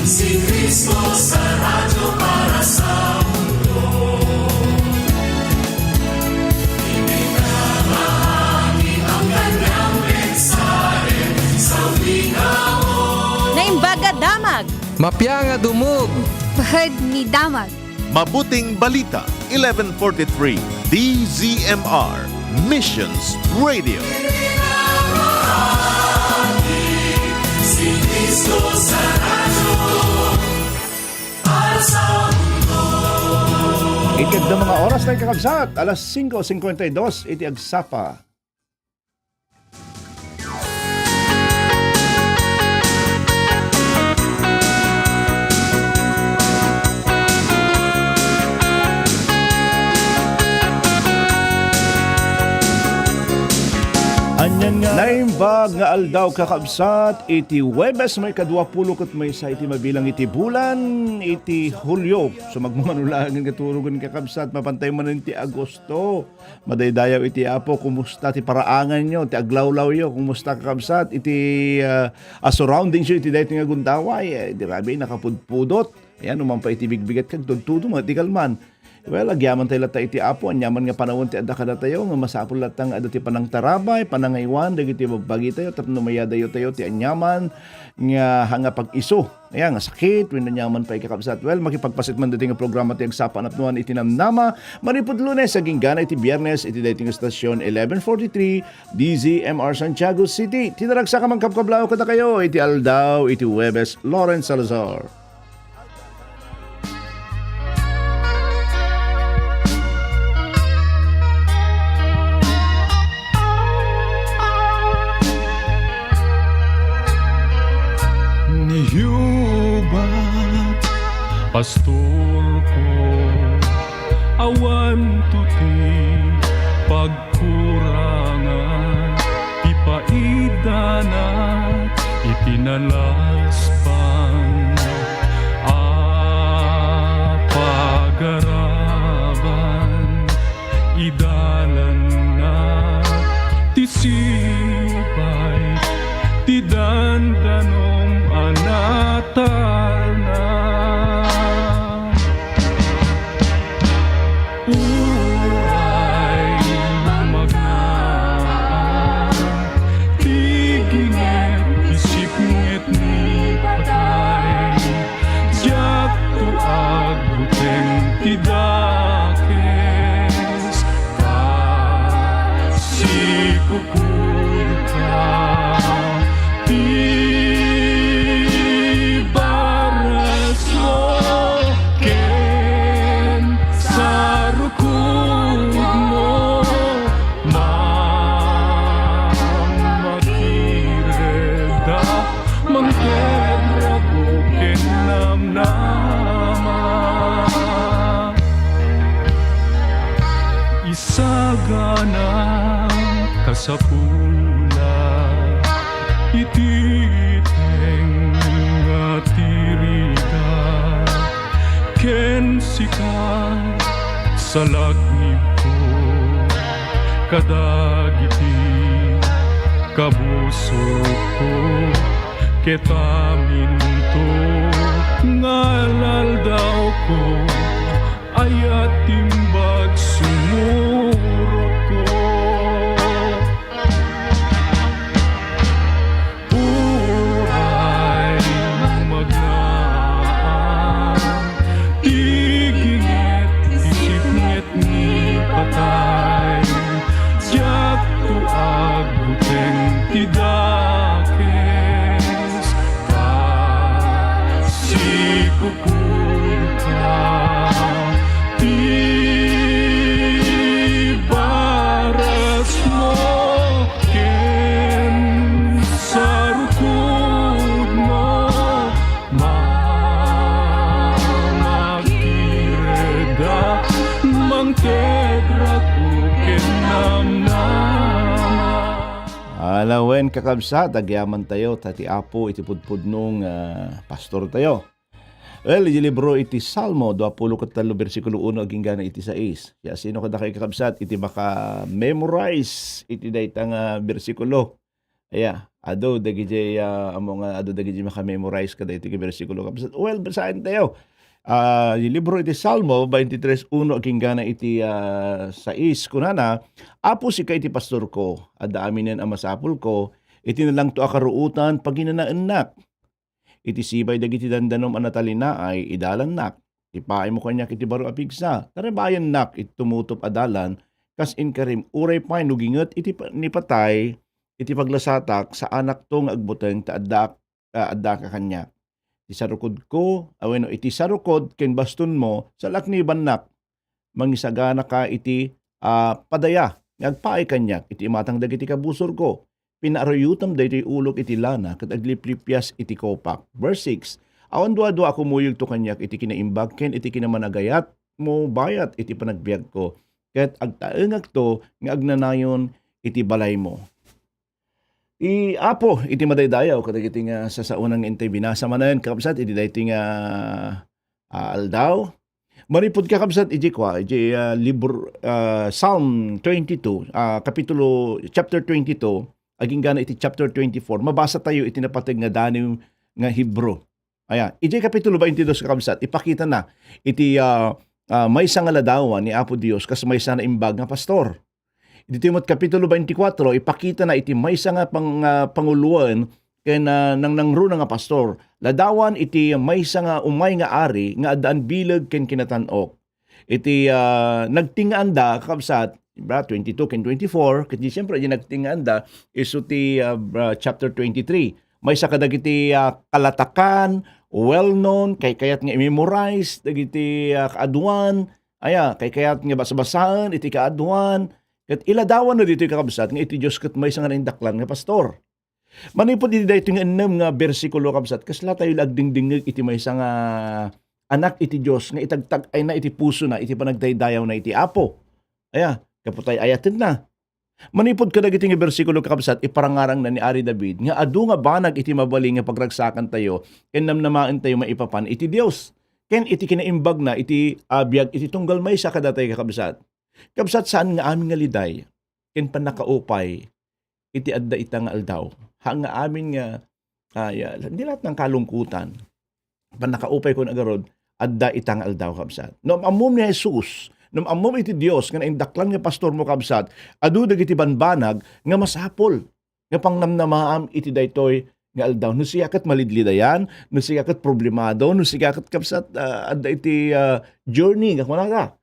Si Cristo sa radyo para sa mundo. Ibinahagi ang kanyang mensahe sa wingaon. Naimbaga damag, Mapyanga dumog, Bahad ni Damag. Mabuting Balita, 1143, DZMR, Missions Radio. Si Cristo sa radyo para sa mundo. Ikid ng mga oras na kakabsat, alas 5:52, iti agsapa. Naimbag nga aldaw kakabsat, iti Webes may kadwapulo kat may sa iti mabilang iti bulan, iti Hulyo. So magmamanulagan katurugan kakabsat, mapantay man iti Agosto. Madaydayaw iti Apo, kumusta ti paraangan nyo, ti aglawlaw yo, kumusta kakabsat, iti surroundings yo, iti dahito nga gundaway, di rabi, nakapudpudot. Ayan, umang pa iti bigbigat kag tudtudo, mga tikalman. Well, agyaman tayo lata iti Apo, anyaman nga panahon ti adda kada tayo, nga masapul latang adda ti panang tarabay, panangaywan, dagiti mabagi tayo, tapno mayadayo tayo ti anyaman, nga hanga pag-iso. Ayan, nga sakit, winanyaman pa ikakabsat. Well, makipagpasit man dating nga programa ti agsapan apnuan iti namnama, maripod Lunes, saging gana iti Biyernes, iti dating stasyon 1143, DZMR Santiago City. Tinaragsa ka magkapkablao kada kayo, iti Aldaw, iti Webes, Lawrence Salazar. Niyubat, pastor ko, awan tuti, pagkurangan, ipaidanat, ipinalaspan, apagaraban, idalan na, tisibay, tidandanom anatana. Uray magnaan, tigingit, isip ngit ni patay, diyak tuag buteng tidakes, kasikukuy ka, sa pula ititeng atirita ken sika sa lagnib ko kadagiti kabuso ko ketamin to ngalal daw ko ayat timbag sumurot ko. Tidakes, kasikukuy ka, tibaras mo, ken sarukod mo, mamagireda, mangtegra ko ken namnama. Alawen kakabsat, agyaman tayo, tati Apo, itipudpud nung pastor tayo. Well, yung libro iti Salmo 23 bersikulo 1 aging gana iti 6. Ya sino kada kay kakabsat iti maka memorize iti daytang bersikulo. Aya, ado dagiti amo nga ado dagiti maka memorize kada iti bersikulo kabsat. Well, basahin tayo. Yung libro iti Salmo 23:1 aging gana iti 6 kunana, apo si kay iti pastor ko, adda aminen ang masapul ko, iti nalang to akaruutan pag ginanaanak. Iti sibay dagiti dandanom anatalina ay idalan nak. Ipaay mo kanya iti baro apigsa. Tarabayan nak iti tumutop adalan kas inkarim uray pay nuginget iti nipatay iti paglasatak sa anak to nga agbuteng ta adda ka kanya. Iti sarukod ko, aweno iti sarukod ken baston mo sa lakniban nak. Mangisagana ka iti padaya ngagpaay kanya iti matang dagiti kabusor ko. Pinaarayutam daytoy ulok iti lana ket agliplipyas iti kopak. Verse 6. Awan duwa-duwa ako muyog to kanyak iti kinaimbag ken iti kinamanagayat mo bayat iti panagbiag ko. Ket agtaengag to nga agnanayon iti balay mo. Apo iti madaydayaw kadagiti nga sa unang intay binasa manen kakabsat iti daytoy nga aldaw. Maripod kakabsat iti libro Psalm 22 chapter 22 aging gana iti chapter 24. Mabasa tayo iti napateg nga danim nga Hebro. Aya, iti kapitulo 22 kakabsat, ipakita na iti maysa nga ladawan ni Apo Dios kas maysa na imbag nga pastor. Iti Timot kapitulo 24, ipakita na iti maysa nga panguluan ken nang nangruna nga pastor. Ladawan iti maysa nga umay nga ari nga addaan bileg ken kinatanok. Iti nagtinganda kakabsat 22 ken 24 ket siyempre di nagtinganda isu ti chapter 23. May sa kadagiti kalatakan, well-known, kay kayat nga i-memorize, dagiti kaaduan, kay kayat nga basabasaan, iti kaaduan, ket iladawan na dito kakabsat, nga iti Diyos ket may nga naindaklan nga pastor. Manipod iti dayto nga ennem nga bersikulo kabsat, kasla tayo lagdingdingig iti may nga anak iti Diyos, nga itagtag ay na iti puso na, iti panagdaydayaw na iti Apo. Kaputay ayatin na. Manipod ka dagiti nga bersikulo kakabsat, iparangarang na ni Ari David, nga adu nga banag iti mabaling nga pagragsakan tayo, ken namnamaan tayo maipapan iti Dios. Ken iti kinaimbag na iti biag iti tunggal may sa kadatay kakabsat. Kabsat saan nga amin nga liday, ken panakaupay, iti adda itang aldaw. Nga amin nga, hindi lahat ng kalungkutan, panakaupay ko nagarod, adda itang aldaw kabsat. No, amom ni Jesus, nung amom iti Dios nga naindaklan nga pastor mo kabsat, adu dagiti banbanag nga masapol nga pangnamnamaam iti daytoy nga aldaw. No siya ket malidlidayan, no siya ket problemado, no siya ket kabsat adda iti journey nga kunaga.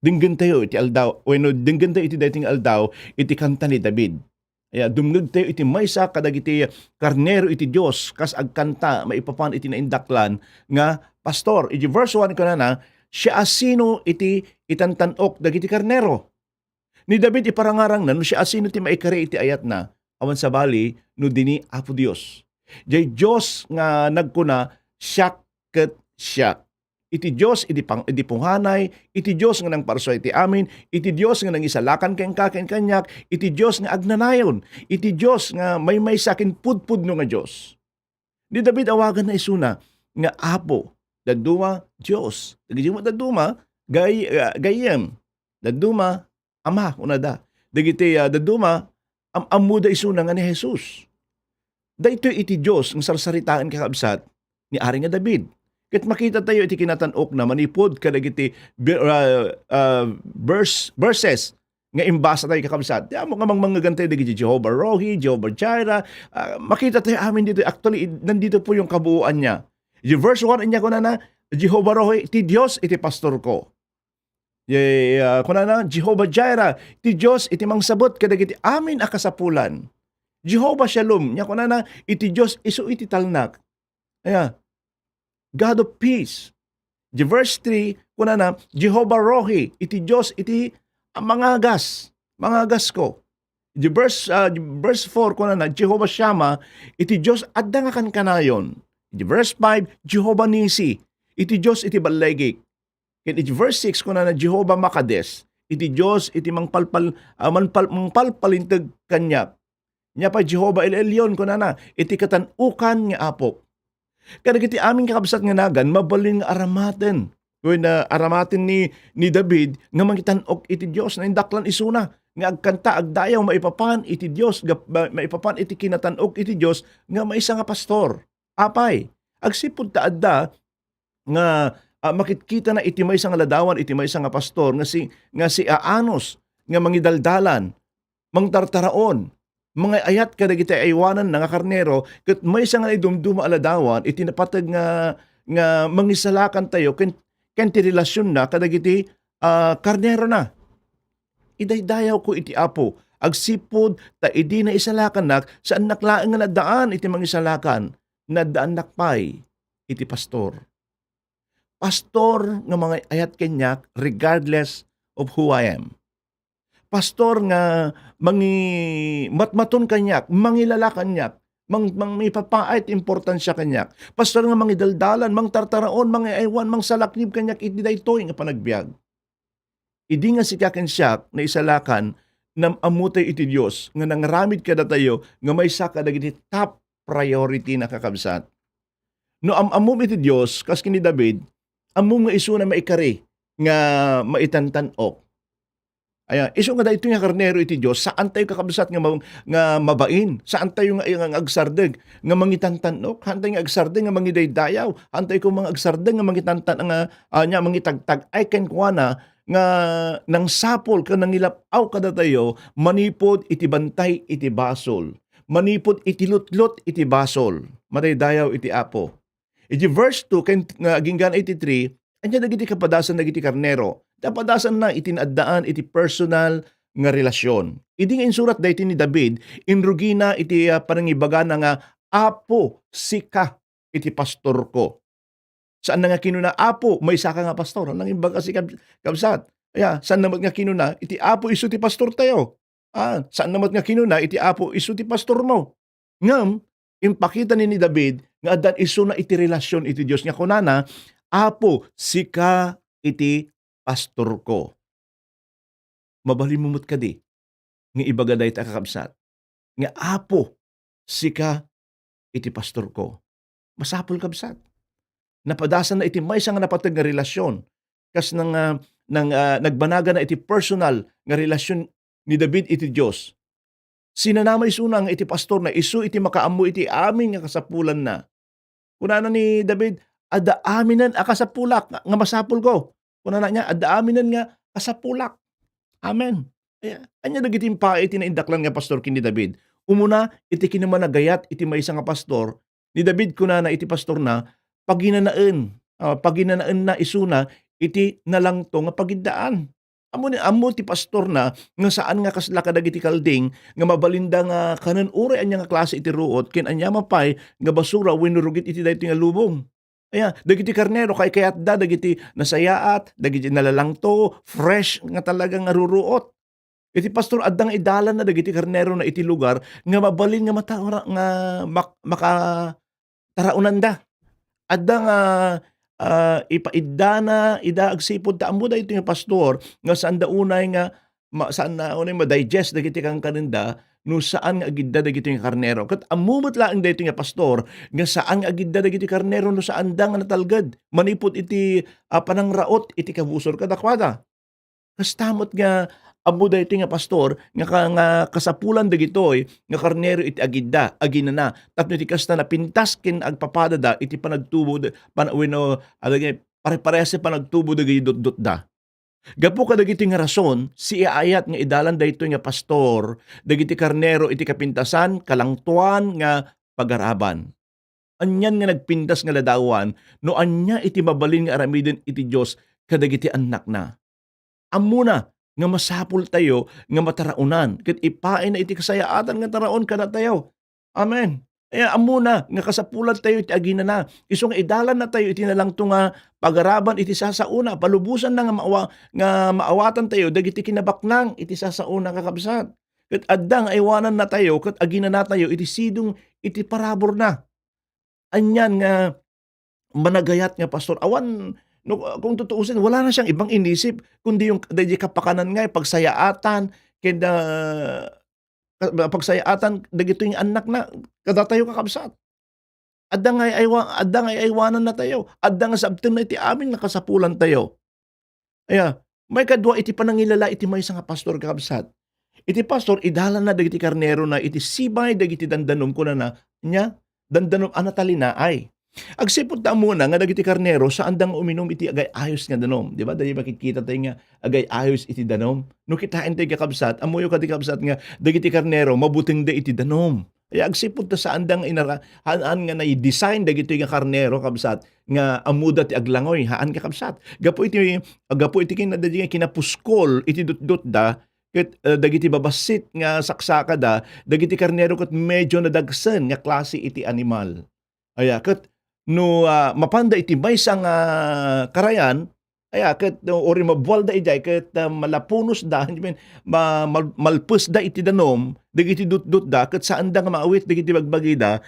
Dinggen tayo iti aldaw, wenno dinggen tayo iti dayting aldaw iti kanta ni David. Dumngeg tayo iti maysa kadagiti karnero iti Dios kas agkanta maipapan iti naindaklan nga pastor. Iti verse 1 kanana, siya asino iti itantanok dagiti karnero. Ni David iparangarang na, no siya asino iti maikari iti ayat na, awan sa bali, no dini Apo Dios. Jay Dios nga nagkuna, siya ket siya. Iti Dios iti punghanay, iti Dios nga nang parso iti amin, iti Dios nga nang isalakan ken kaken kanyak, iti Dios nga agnanayon, iti Dios nga may sakin pudpud no nga Dios. Ni David awagan na isuna nga Apo, daduma Dios. Dagiti mo daduma gayem. Daduma Ama unada. Dagiti daduma amuda isuna nga ni Jesus. Daytoy iti Dios nga sarsaritaan kakabsat ni ari nga David. Ket makita tayo iti kinatanok na manipod kadagiti verses nga imbasa tayo kakabsat. Mo nga manggagantay dagiti Jehovah Rohi, Jehovah Jireh. Makita tayo amin dito. Actually, nandito po yung kabuuan niya. Yung verse 1 niya kunana, Jehovah Rohi, iti Dios iti pastor ko. Kunana, Jehovah Jireh, iti Dios iti mangsabot kadagiti amin akasapulan. Jehovah Shalom, niya kunana, iti Dios isu iti talnak. God of peace. Verse 3, kunana, Jehovah Rohi, iti Dios iti mangagas ko. Verse 4, kunana, Jehovah Shammah, iti Dios adda nga kankanayon. Verse 5, Jehovah Nisi, iti Dios iti balegik. Iti verse 6, kunana, Jehovah Makades, iti Dios iti mangpalpalintag kanyak. Nya pa Jehovah El Elyon kunana, iti katanukan nga Apo. Kadagiti aming kakabsat nga nagan, mabalin nga aramaten. When aramaten ni David, nga mangitan-ok iti Diyos, na indaklan isuna, nga agkanta, agdayaw, maipapan iti Diyos, maipapan iti kinatan-ok iti Diyos, nga maisa nga pastor. Apay, agsipod taadda, nga makitkita na iti maysa nga ladawan, iti maysa nga pastor, nga si Aanos, nga mangidaldalan, mangtartaraon, mga ayat kadagiti aywanan nga karnero, ket maysa nga idumduma aladawan, iti napatag nga mangisalakan tayo, ken ti relasyon na kadagiti karnero na. Idaydayaw ko iti Apo, agsipod ta idi na isalakan nak, saan naklaan nga nadaan iti mangisalakan, nadaan nakpay iti pastor. Pastor nga mga ayat kenyak regardless of who I am. Pastor nga matmaton kanyak, mangilala kanyak, may papait importansya kanyak. Pastor nga mangidaldalan, mangtartaraon, mangiaywan, mangsalaknib kanyak, iti daytoy nga panagbiag. Idi nga si kakensyak na isalakan na amutay iti Diyos, nga nangaramid kada tayo, nga may saka dagiti top priority na kakabsat. No amum iti Diyos, kas kini David, amum nga iso na maikari, nga maitantanok. Iso nga dahito nga karnero iti Diyos, saan tayo kakabsat nga mabain, saan tayo nga agsardeg, nga mangitantanok, hantay nga agsardeg nga mangidaydayaw, hantay ko mga agsardeg nga mangitantan nga mangitagtag, ay kenkwana nga nang sapol ka nang ilapaw kada tayo, manipod iti bantay iti basol, manipod iti lutlot iti basol, madaydayaw iti Apo. Iti verse 2, nga Ginggan 83, anya dagiti kapadasan dagiti karnero, tapadasan na itinaddaan iti personal nga relasyon. Idi nga insurat dayto ni David, inrugina iti panangibaga na nga, Apo, sika iti pastor ko. Saan na nga kinuna, Apo, may saka nga pastor. Nang imbaga si kabsat. Saan naman nga kinuna, iti Apo iso ti pastor tayo. Saan naman nga kinuna, iti Apo iso ti pastor mo. Ngam, impakita ni David, nga adan iso na iti relasyon iti Diyos. Nga kunana, Apo, sika iti pastor ko. Mabalimumot ka di, nga ibaga dahi ta kakabsat. Nga Apo, sika iti pastor ko. Masapol kabsat. Napadasan na iti maysa nga napatag nga relasyon. Kas nagbanaga na iti personal nga relasyon ni David iti Diyos. Sinanamay suna nga iti pastor na isu iti makaamu iti amin nga kasapulan na. Kunana ni David, ada aminan akasapulak nga masapul ko. Kunana niya, ada aminan nga kasapulak. Amen. Anya dagiti pae iti naindaklan nga pastor kini David. Umuna iti kinamanagayat iti maysa nga pastor ni David kunana iti pastor na paginanaan na isuna iti nalangto nga pagidaan. Amo ti pastor na nga saan nga kasla kadagiti kalding nga mabalinda nga kanan uri anya nga klase iti ruot ken anya mapay nga basura winurugit iti daytoy nga lubong. Dagiti karnero kayat da dagiti nasayaat, dagiti nalalangto, fresh nga talaga nga ruruot. Iti pastor addang idalan na dagiti karnero na iti lugar nga mabalin nga makataraunan da. Adda nga ipaidana ida agsipod ta ammo daytoy nga pastor nga saan da unay nga saan na unay ma-digest dagiti kang kaninda no saan nga agidda dagiti nga karnero. Ket ammumot laeng daytoy nga pastor nga saan nga agidda dagiti karnero no saan da nga natalged manipod iti panangraot iti kabusor kadakwada. Kastamot nga ammo daytoy nga pastor nga kasapulan dagitoy nga karnero iti agidda aginana tapno iti kasta na pintas ken agpapadada iti panagtubo pare-parehas panagtubo dagiti dot da. Gapu kadagiti nga rason si ayat nga idalan daytoy nga pastor dagiti karnero iti kapintasan kalangtuan nga pagaraban. Anyan nga nagpintas nga ladawan no anya iti mabalin nga aramiden iti Dios kadagiti anak na. Amuna nga masapul tayo nga mataraunan ket ipain na iti kasayaatan nga taraon kada tayo. Amen. Amuna nga kasapulan tayo iti agina na. Isu nga idalan na tayo iti nalangto nga pagaraban iti sasauna palubusan na nga maawatan tayo dagiti kinabaknang iti sasauna kakabsat. Ket adda nga aywanan na tayo ket agina na tayo iti sidong iti parabor na. Anyan nga managayat nga pastor awan. No, kung tutuusin, wala na siyang ibang inisip kundi yung dahil kapakanan nga pagsayaatan kenda pagsayaatan dagito yung anak na kada tayo kakabsat. Adda nga aywanan na tayo. Adda nga sabten na iti amin nakasapulan tayo. Aya, may kadwa iti panangilala iti maysa nga pastor kakabsat. Iti pastor idalan na dagiti karnero na iti sibay dagiti dandanom ko na nya dandanom anatalina ay. Agsipot ta muna nga dagiti karnero saan dang uminom iti agay ayos nga danom, di ba? Dali makikita tayo nga agay ayos iti danom. No kitain tayo kakabsat, amuyo ka ti kakabsat nga dagiti karnero mabuting da iti danom. Kaya agsipot ta saan dang haan nga na-design dagiti nga karnero kabsat nga amuda ti aglangoy haan kakabsat. Gapo iti kinapuskol iti dutdut da ket dagiti babasit nga saksaka da dagiti karnero ket medyo nadagsen nga klase iti animal. Aya ket no mapanda iti maysa nga karayan aya ket ori mabual da ijay ket malapunos da malpus da iti danom dagiti dutdut da ket saan da nga maawit dagiti bagbagi da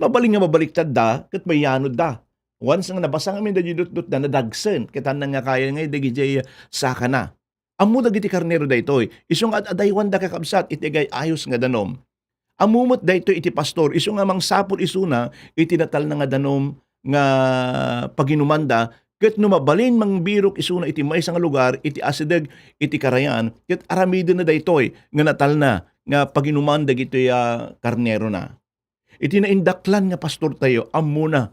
mabaling nga mabaliktad da ket mayanod da. Once nga nabasa amin dagiti dutdut da nadagsen ket nga kaya nga dagiti saka na. Ammo dagiti karnero daytoy isong adaywan da kakabsat iti agay ayos nga danom. Amumot daytoy iti pastor iso nga mangsapol isuna iti natal na nga danom nga paginumanda ket no mabalin mangbirok isuna iti maysa nga lugar iti asideg iti karayan ket aramiden na daytoy nga natal na nga paginumanda dagitoy karnero na. Iti naindaklan nga pastor tayo ammo na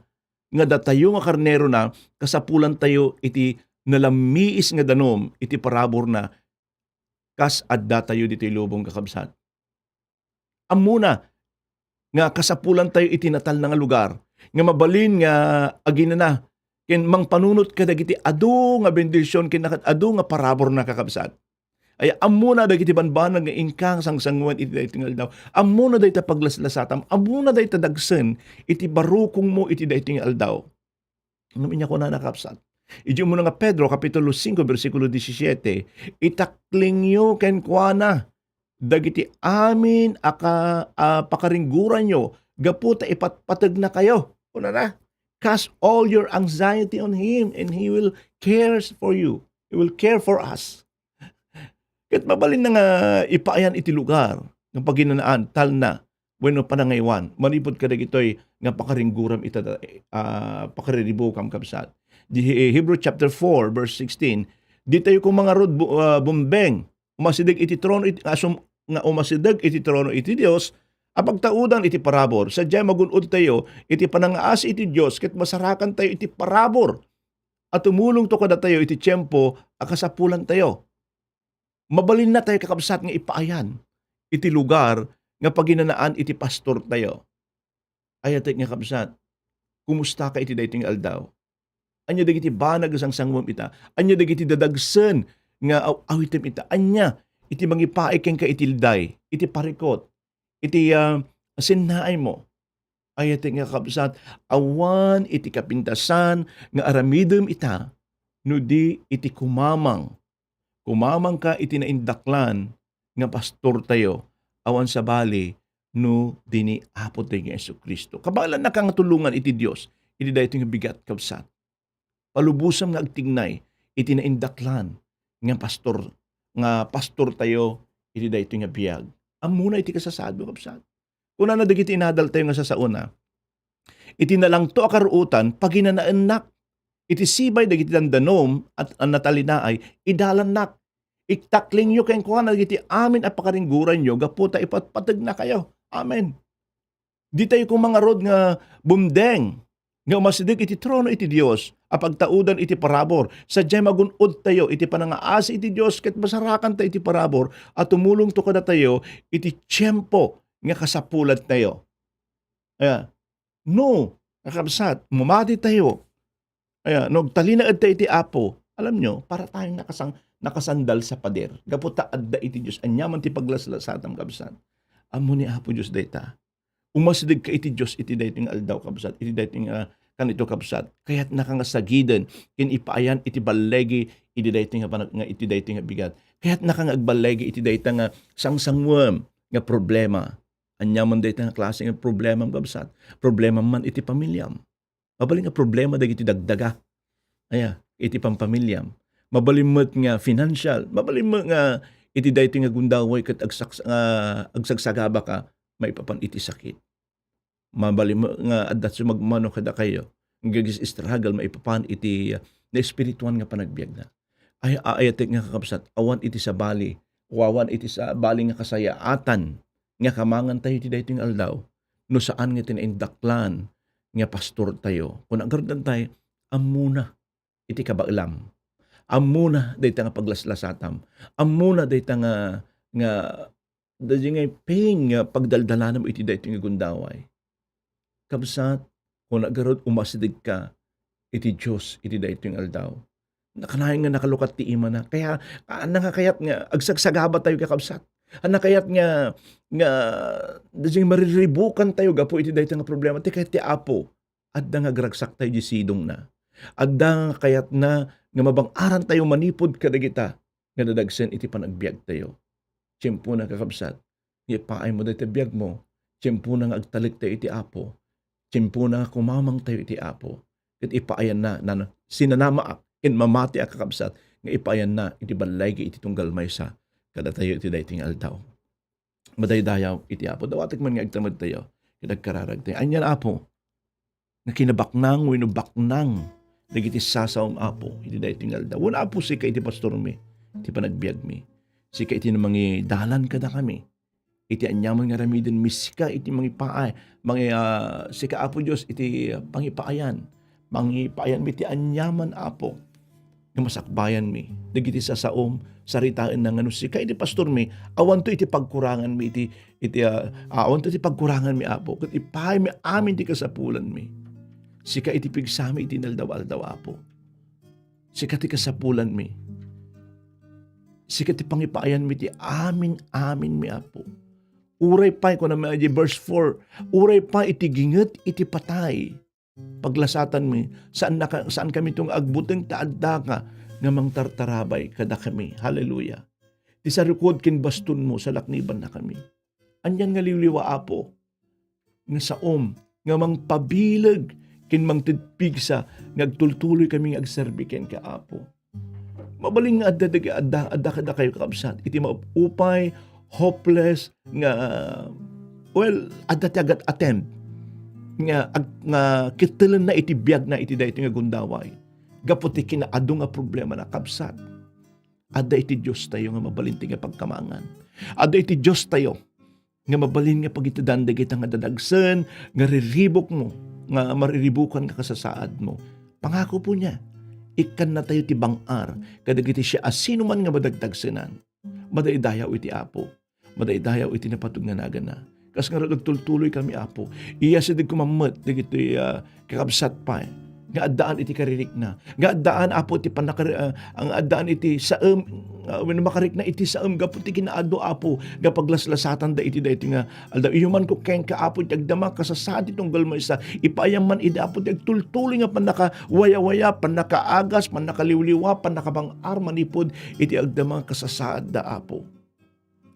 nga datayo nga karnero na kasapulan tayo iti nalamiis nga danom iti parabor na kas adda tayo ditoy lubong kakabsat. Amuna nga kasapulan tayo iti natal na nga lugar nga mabalin nga agina na ken mangpanunot ka dagiti adu nga bendisyon ken adu nga parabor na kakabsat. Ay amuna dagiti banbanag nga ingkang sangsangwan iti daytoy nga aldaw. Amuna dayta paglaslasatam, amuna dayta dagsen iti barukong mo iti daytoy nga aldaw. Numinya ko na nakabsat. Iji mo nga Pedro kapitulo 5 bersikulo 17, itaklingyo ken kuana dagiti amin pakaringguran nyo gapu ta ipatpatag na kayo. Una na, cast all your anxiety on Him and He will cares for you. He will care for us. Ket mabalin na nga ipaayan iti lugar ng paginanaan tal na wenno panangaywan manipod ka dagitoy nga pakaringguram ita pakariribo kam kabsat. Di Hebrew chapter 4 verse 16, di tayo kung mga rod bumbeng umasidag iti trono nga umasidag iti trono iti Dios apagtaudan iti parabor sadya magunod tayo iti panangaas iti Dios ket masarakan tayo iti parabor at tumulong to kada tayo iti tiempo akasapulan tayo. Mabalin na tayo kakabsat nga ipaayan iti lugar nga paginanaan iti pastor tayo. Ayat nga kabsat, kumusta ka iti daytoy nga aldaw? Anya dagiti banag sang sangwam ita. Anya dagiti dadagsen nga awitem ita. Anya iti mangipaay ken ka itilday, iti parikot, iti sinnaay mo. Ayat nga kabsat, awan iti kapintasan nga aramidem ita no di iti kumamang. Kumamang ka iti naindaklan nga pastor tayo awan sa bali no dini apot tayo nga Jesucristo. Kabalan na kang tulungan iti Dios iti daytoy nga bigat kabsat. Palubusam nga agtignay iti naindaklan nga pastor tayo iti daytoy nga biag. Amuna iti kasasado kabsat. Kuna na dagiti inadal tayo nga sasauna. Iti nalang to akaruutan paginanaanak iti sibay dagiti dandanom at ang natalinaay idalanak. Iktakling nyo ken kuha dagiti amin at pakaringguran nyo gaputa ipatpatag na kayo. Amen. Di tayo kung mga rod nga bumdeng nga umasidig iti trono iti Dios apagtaudan iti parabor sadya magunod tayo iti panangaas iti Dios ket masarakan tayo iti parabor at tumulong to kada tayo iti tiempo nga kasapulan tayo. No, nakabsat, mumati tayo. Nagtalinaad tayo iti Apo. Alam nyo, para tayong nakasandal sa pader. Gaputa adda iti Dios anyaman ti paglaslasatam kabsat. Amo ni Apo Dios dayta. Umasidig ka iti Dios iti daytoy nga aldaw kabsat. Iti daytoy nga kanito kabsat. Kaya't nakangasagidan ken ipaayan iti balegi iti daytoy nga iti daytoy nga bigat. Kaya't nakangagbalegi iti daytoy nga sangsangwam nga problema. Anyaman daytoy nga klase nga problema kabsat. Problema man iti pamilyam. Mabaling nga problema dagiti dagdaga. Iti pampamilyam. Mabalimot nga financial, mabalimot nga iti daytoy nga gundaway ket agsagsagaba ka maipapan iti sakit. mabali mo nga adat sumagmano kada kayo gagis struggle maipapan iti na espirituan nga panagbiag na ay ayatek nga kakabsat awan iti sa bali wawan iti sa bali nga kasayaatan nga kamangan tayo ti daytoy nga aldaw no saan nga tinaindaklan nga pastor tayo kun agardan tayo amuna iti kabailam amuna dayta nga paglaslasatam amuna dayta nga dahil nga ping pagdaldalanam iti daytoy nga gundaway kabsat kung nagarod umasidig ka iti Diyos iti daytoy nga aldaw nakanahin nga nakalukat ti ima na kaya nakakayat nga agsagsagaba tayo kakabsat nakayat nga dahil mariribukan tayo gapo iti daytoy nga problema ti kaya ti apo adda nga gragsak tayo di sidong na adda nga kayat na nga mabang-aran tayo manipod kadagita nga dadagsen iti panagbiag tayo tiyempo na kakabsat ipaay mo daytoy biag mo tiyempo na nga agtalik tayo iti apo tiyempo na kumamang tayo iti apo ket ipaayan na sinanamaak in mamati a kakabsat nga ipaayan na iti balay iti tunggal maysa kada tayo iti daytoy nga aldaw madaydayaw iti apo dawatek man nga agtamad tayo kinagkararag tayo anyan apo nga kinabaknang wenno baknang dagiti sasaom apo iti daytoy nga aldaw wala apo sika iti pastor mi iti panagbiag mi sika iti namangi dalan kada kami iti anyaman nga ramiden misika iti mangipaay sika apo Dios iti pangipaayan mi iti anyaman apo nga masakbayan mi dagiti sasaom saritaan na ngano sika iti pastor mi awan to iti pagkurangan mi awan to iti pagkurangan mi apo ket ipaay mi amin ti kasapulan mi sika iti pigsami iti naldaw-aldaw apo sika ti kasapulan mi sika ti pangipaayan mi ti amin mi apo uray pa ko na verse 4 uray pa iti ginget iti patay paglasatan mi saan kami tong agbuteng taadda ka nga mangtartarabay kada kami hallelujah ti sarukod ken baston mo sa lakniban na kami anyan nga liwliwa apo nga saom nga mangpabilag ken mangtidpigsa ngagtultuloy kami nga agserbi ken ka apo mabaling nga adda kada kayo kakabsat iti maupay hopeless nga adda ti agat attempt nga kitilen na iti biag na iti daytoy nga gundaway gapo ti kinaadu nga problema na kabsat adda iti Dios tayo nga mabalinti nga pagkamangan adda iti Dios tayo nga mabalin nga pagitidan dagiti nga dadagsen nga riribok mo nga mariribukan ka kasasaad mo pangako po niya ikan na tayo ti bangar kadagiti siya asino man nga madagdagsenan madaydayaw iti apo madaydayaw iti napatugnganagan na kas nga nagtultuloy kami apo iya sidig kumamet dagiti kakabsat pa nga addaan iti karirik na nga addaan apo ti ang addaan iti saem when makarik na iti saem gapo ti kinaaddo apo nga paglaslasatan da iti daytoy nga aldaw ihuman ko ken ka apo ti agdama kasasadi tunggal maysa ipayam man iti apo ti agtultuloy nga panaka waya-waya panakaagas panakaliwliwa panakabang-ar manipod iti agdama kasasad da apo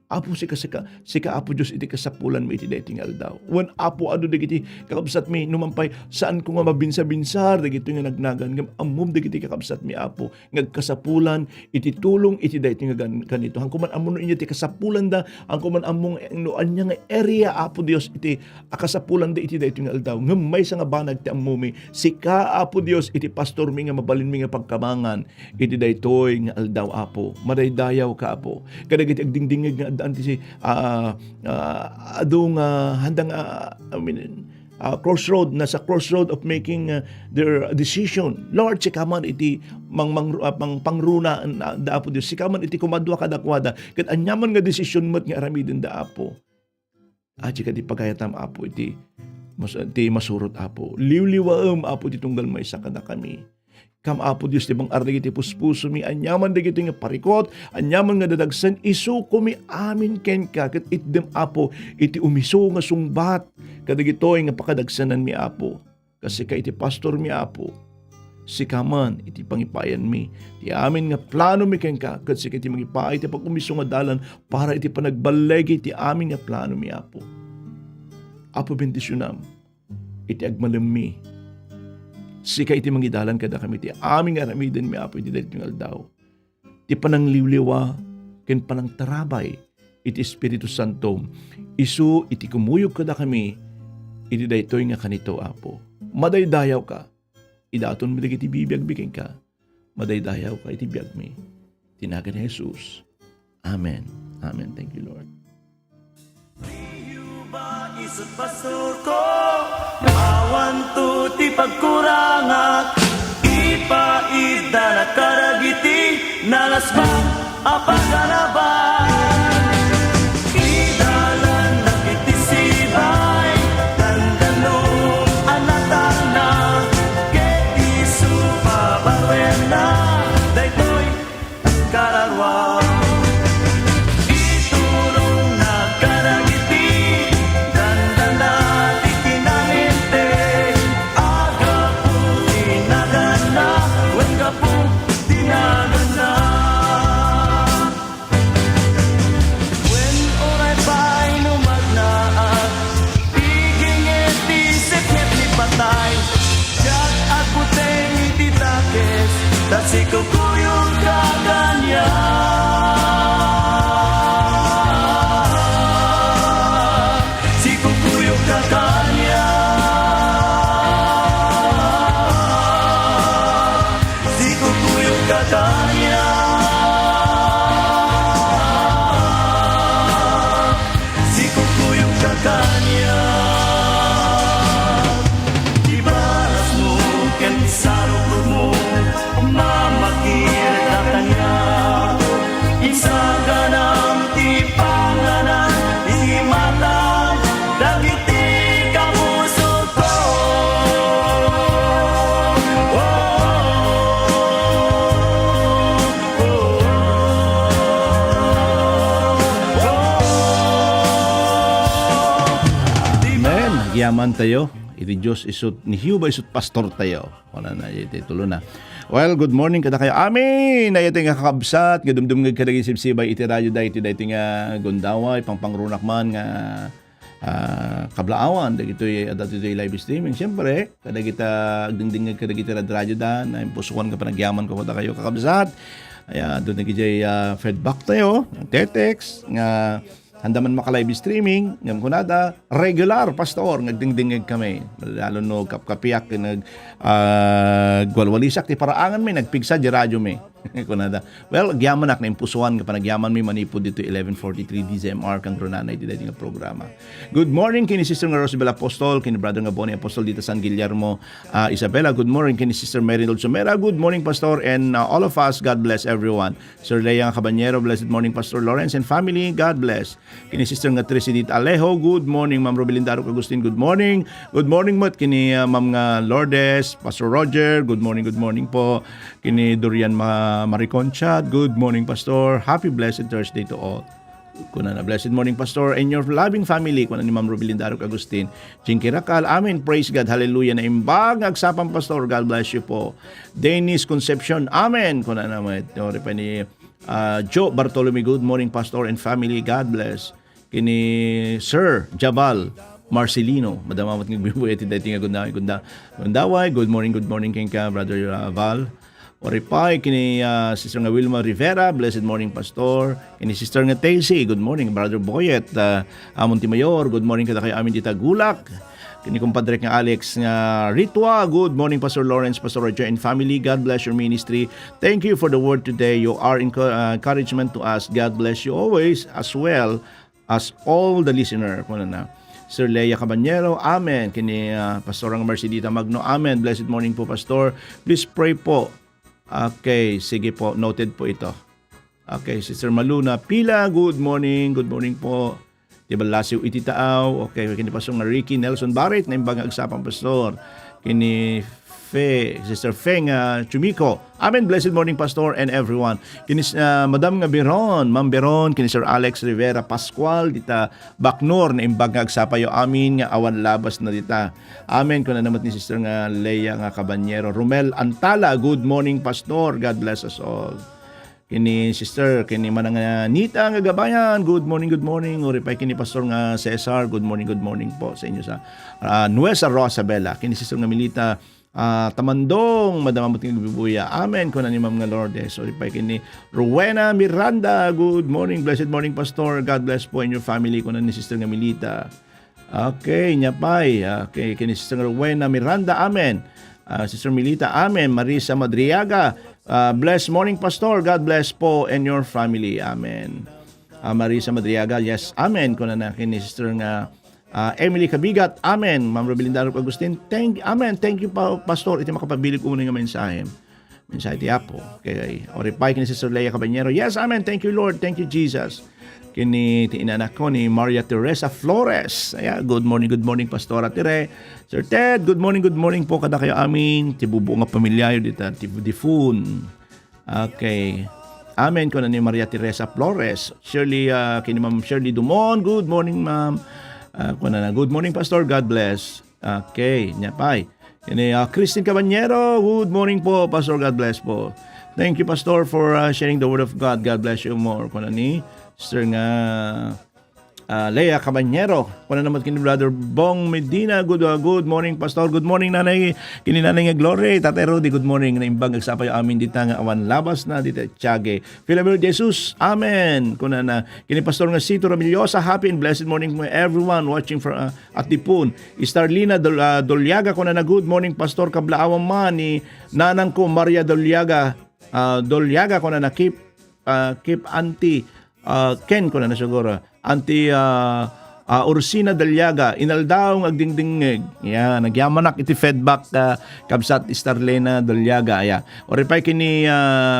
apo sika apo Dios iti kasapulan mo iti daytoy nga aldaw wen apo adu dagiti kakabsat mi numampay saan ko nga mabinsa-binsar dagiti nga nagnagan ngem ammom dagiti kakabsat mi apo ngagkasapulan iti tulong iti daytoy nga kanito hangkuman ammo no inyo ti kasapulan da hangkuman ammong no anya nga area apo Dios iti akasapulan da iti daytoy nga aldaw ngem maysa nga banag ti ammo mi sika apo Dios iti pastor mi nga mabalin mi nga pagkamangan iti daytoy nga aldaw apo madaydayaw ka apo kadagiti agdingdingeg nga daan ti adong handang crossroad nasa crossroad of making their decision Lord sikaman iti pangruna da apo Dios sikaman iti kumadwa kadakwada ket anyaman nga decision met nga aramiden da apo aji ka di pagayatam apo iti masurot apo liwliwaem apo ti tunggal maysa kada kami kam apo Dios ti bang ardi iti puspuso mi anyaman dagiti nga parikot anyaman nga dadagsen isuko mi amin ken ka ket itdem apo iti umiso nga sungbat kadagitoy nga pakadagsenan mi apo kasi ka iti pastor mi apo sikaman iti pangipayan mi ti amin nga plano mi ken ka ket sika iti mangipaay iti pag-umiso nga dalan para iti panagbalegi iti amin nga plano mi apo bendisyonam iti agmalem mi sika iti mangidalan kada kami ti aming aramiden mi apo iti daytoy aldaw ti panangliwliwa ken panangtarabay iti Espiritu Santo isu iti kumuyog kada kami iti daytoy nga kanito, Apo. Madaydayaw ka. Idaton mo iti bibiyag biking ka. Madaydayaw ka iti biyag mi. Tinagan ni Jesus. Amen. Amen. Thank you, Lord. Isut pastor ko, awan to ti pagkurangak, ipaida na karagiti, nalasbang apaganaban. Idalan na kitisibay, dandanong anatan na, ke isu pabarwen na, daytoy kararwa. Si kukuyong kaganya, si kukuyong kaganya, si kukuyong kaganya, si kukuyong kaganya. Ibaras mo ken sarupod mo, mamakir na kanya, isa ganang ti panganan, imatang dagiti kamuso ko. Amen. Nagyaman tayo. Iti Diyos isut ni Hiuba isut pastor tayo. Wala na iti tulo na. Well, good morning kada kayo. Amin. Na iti nga kakabsat, nga dumdum nga kadagi sibsibay iti radyo dahiti nga gundaway pangpangrunak man nga kablaawan dagitoy adatoy live streaming. Siyempre, kada kita agdingding nga kadagi radyo da na impusukan ka panagyaman ko kada kayo kakabsat. Aya doon nagijay feedback tayo, text nga handa man maka-live streaming, ngam kunada, regular, pastor, nagdingdingig kami. Lalo no, kapkapiyak, gwalwalisak, ti paraangan may, nagpigsa, di radyo may. Kunada. Well, agyaman na impusuan, kapag nagyaman may manipod dito, 1143 DZMR, kang Ronana, iti dating programa. Good morning, kini Sister nga Rosabel Apostol, kini Brother nga Bonnie Apostol dito San Guillermo, Isabela. Good morning, kini Sister Merinol Sumera. Good morning, Pastor, and all of us, God bless everyone. Sir Leia Cabanyero, blessed morning, Pastor Lawrence and family, God bless. Kini Sister nga Trisidit Alejo, good morning, Ma'am Robilin Daruk Agustin, good morning. Good morning mo, kini Ma'am nga Lourdes, Pastor Roger, good morning po. Kini Dorian Mariconcha, good morning, Pastor. Happy blessed Thursday to all. Kuna na blessed morning, Pastor, and your loving family. Kuna ni Ma'am Robilin Daruk Agustin, Chinky Rakal, amen, praise God, hallelujah, na imbag agsapang Pastor, God bless you po. Dennis Concepcion, amen. Kuna na mo, ito pa ni Joe Bartolome, good morning, Pastor and family, God bless. Kini Sir Jabal Marcelino, madama mat ngbibuhay iti dating gundaway. Good morning king ka, Brother Val. Oripay, kini Sister nga Wilma Rivera, blessed morning, Pastor. Kini Sister nga Tacy, good morning, Brother Boyet. Amon Timayor, good morning kada kay amin dita Gulak. Kini kumpadre nga Alex nga Ritwa, good morning, Pastor Lawrence, Pastor Roger and family, God bless your ministry. Thank you for the word today. You are encouragement to us. God bless you always, as well as all the listener. Kuna na. Sir Leia Cabanyero, amen. Kini Pastor ang Mercedita Magno, amen. Blessed morning po, Pastor. Please pray po. Okay, sige po, noted po ito. Okay, Sister Maluna Pila, good morning po. Diba lasiw ititaaw. Okay, kini Pastor nga Ricky Nelson Barrett, na imbang agsapang Pastor. Kini Sister Feng Chumiko. Amen. Blessed morning, Pastor and everyone. Kini Madam nga Beron, Ma'am Beron, kini Sir Alex Rivera Pascual, dita Baknor, na imbag nga agsapayo amin nga awan labas na dita. Amen. Kuna naman ni Sister nga Leia nga Cabanyero. Romel Antala, good morning, Pastor. God bless us all. Kini Sister, kini manang Nita nga Gabayan, good morning. Uri pa kini Pastor nga Cesar, good morning po sa inyo sa Nuesa Rosabela. Kini Sister nga Milita Tamandong, madamamot ng bibuya. Amen. Kuna ni Ma'am nga Lourdes. Sorry pa kini Rowena Miranda, good morning. Blessed morning, Pastor. God bless po in your family. Kuna ni Sister nga Milita. Okay, nyapay. Okay, kini Sister Rowena Miranda, amen. Sister Milita, amen. Marisa Madriaga, blessed morning, Pastor. God bless po and your family, amen. Marisa Madriaga, yes, amen. Kuna na kini Sister nga Emily Kabigat, amen. Ma'am Robelinda Agustin, amen. Thank you, Pastor. Iti makapabilig ko muna nga mensahe. Mensahe ti Apo. Okay. Oripay kini Sister Leia Cabanyero. Yes, amen. Thank you, Lord. Thank you, Jesus. Kini inanak ko ni Maria Teresa Flores. Good morning, Pastora Tere. Sir Ted, good morning po kada kayo amin. Tibubuo nga pamilyayo dito. Tifun. Okay. Amen ko na ni Maria Teresa Flores. Shirley, kini Ma'am Shirley Dumon. Good morning, Ma'am. Good morning, Pastor. God bless. Okay. Nyapay. Kini Christine Cabanyero, good morning po, Pastor. God bless po. Thank you, Pastor, for sharing the Word of God. God bless you more. Kuna ni Sister nga Leia Cabanyero. Kuna naman kini Brother Bong Medina. Good morning, Pastor. Good morning, Nanay. Kini Nanay nga Glory. Tatay Rudy, good morning. Naimbang agsapay amin dita nga awan labas na dita Tiage. Philomel Jesus, amen. Kuna na kini Pastor nga Sito Ramillosa. Happy and blessed morning to everyone watching for at Tipon. Starlina Dolyaga, kuna na good morning, Pastor. Kablaawan man ni nanang ko Maria Dolyaga. Dolyaga, kuna na keep Auntie Ken, kuna na siguro. Auntie Ursina Dalyaga, inaldaw ng agdingdingig. Nagyamanak iti feedback kabsat Starlena Dalyaga. Oripay kini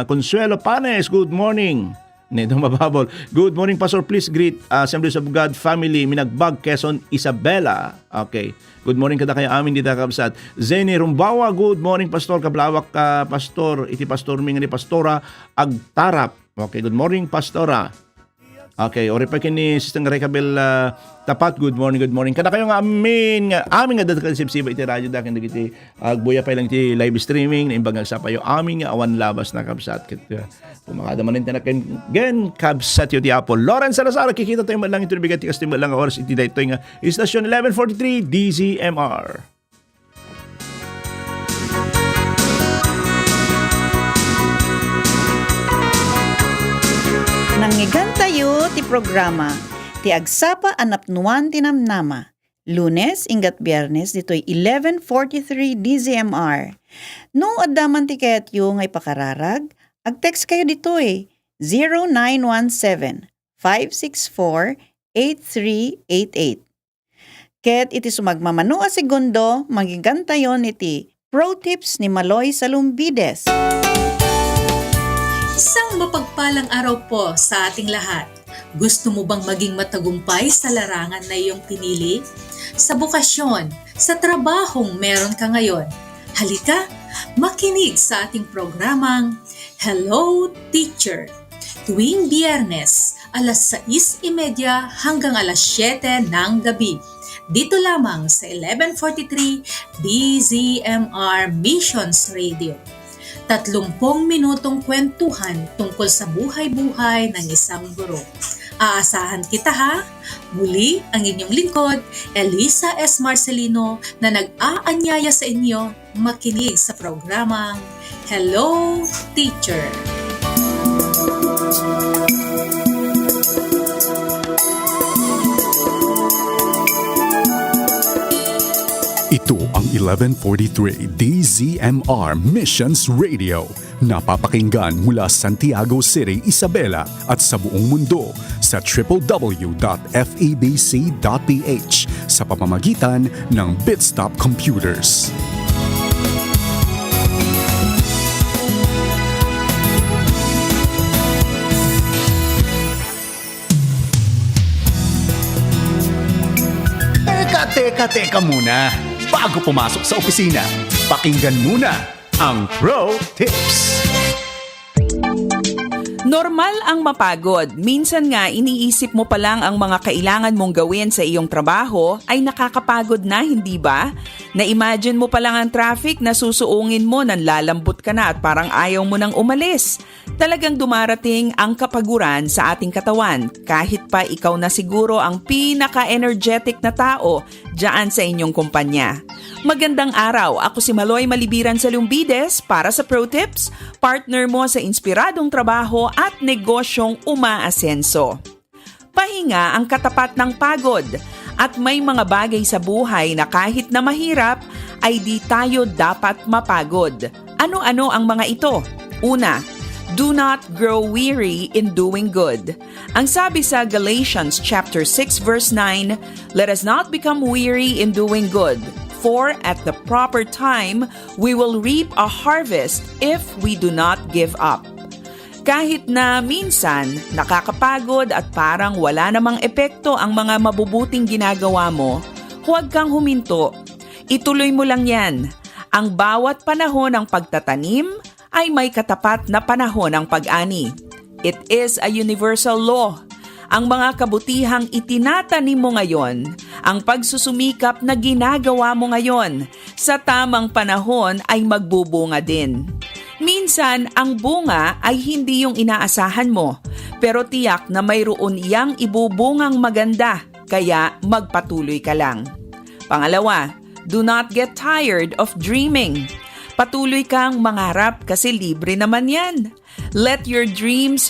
Consuelo Panes, good morning. Nito mababol. Good morning, Pastor. Please greet Assemblies of God family, Minagbag, Quezon, Isabela. Okay. Good morning kada kaya amin dito kabsat. Zeni Rumbawa, good morning, Pastor. Kablawak Pastor, iti Pastor Ming ni Pastora Agtarap. Okay, good morning, Pastora. Okay, ori pa kini Sister Recabel Tapat, good morning. Kada kayo nga amin nga dapat sipsiba iti radyo dakin dagiti agbuya pa lang iti live streaming na imbang sa payo amin nga awan labas na kabsat. Kumakada man iti naken gen kabsat yo ti Apo. Lawrence Salazar, kikita tayo man lang iti bigat ti kastim lang oras iti daytoy nga istasyon 1143 DZMR. Nangyigan tayo ti programa ti Agsapa Anapnuan Tinamnama. Lunes ingat Biyernes dito'y 11:43 DZMR. No addaman ti kayat yu ngay pakararag, ag-text kayo dito'y 0917-564-8388. Ket iti sumagmamano a segundo, manggigan tayo iti Pro Tips ni Maloy Salumbides. Isang mapagpalang araw po sa ating lahat. Gusto mo bang maging matagumpay sa larangan na iyong pinili? Sa bukasyon, sa trabahong meron ka ngayon? Halika, makinig sa ating programang Hello Teacher. Tuwing Biyernes, alas 6:30 hanggang alas 7 ng gabi. Dito lamang sa 1143 DZMR Missions Radio. 30 minutong kwentuhan tungkol sa buhay-buhay ng isang guro. Aasahan kita ha! Muli ang inyong lingkod, Elisa S. Marcelino, na nag-aanyaya sa inyo makinig sa programang Hello Teacher! Ito ang 1143 DZMR Missions Radio. Napapakinggan mula Santiago City, Isabela at sa buong mundo sa www.febc.ph sa pamamagitan ng Bitstop Computers. Teka muna. Bago pumasok sa opisina, pakinggan muna ang Pro Tips. Normal ang mapagod. Minsan nga iniisip mo pa lang ang mga kailangan mong gawin sa iyong trabaho ay nakakapagod na, hindi ba? Na-imagine mo pa lang ang traffic na susuungin mo, nanlalambot ka na at parang ayaw mo nang umalis. Talagang dumarating ang kapaguran sa ating katawan kahit pa ikaw na siguro ang pinaka-energetic na tao dyan sa inyong kumpanya. Magandang araw, ako si Maloy Malibiran Salumbides para sa Pro Tips, partner mo sa inspiradong trabaho at negosyong umaasenso. Pahinga ang katapat ng pagod. At may mga bagay sa buhay na kahit na mahirap, ay di tayo dapat mapagod. Ano-ano ang mga ito? Una, do not grow weary in doing good. Ang sabi sa Galatians chapter 6 verse 9, let us not become weary in doing good, for at the proper time we will reap a harvest if we do not give up. Kahit na minsan nakakapagod at parang wala namang epekto ang mga mabubuting ginagawa mo, huwag kang huminto. Ituloy mo lang yan. Ang bawat panahon ng pagtatanim ay may katapat na panahon ng pag-ani. It is a universal law. Ang mga kabutihang itinatanim mo ngayon, ang pagsusumikap na ginagawa mo ngayon, sa tamang panahon ay magbubunga din. Minsan, ang bunga ay hindi yung inaasahan mo, pero tiyak na mayroon iyang ibubungang maganda, kaya magpatuloy ka lang. Pangalawa, do not get tired of dreaming. Patuloy kang mangarap kasi libre naman yan. Let your dreams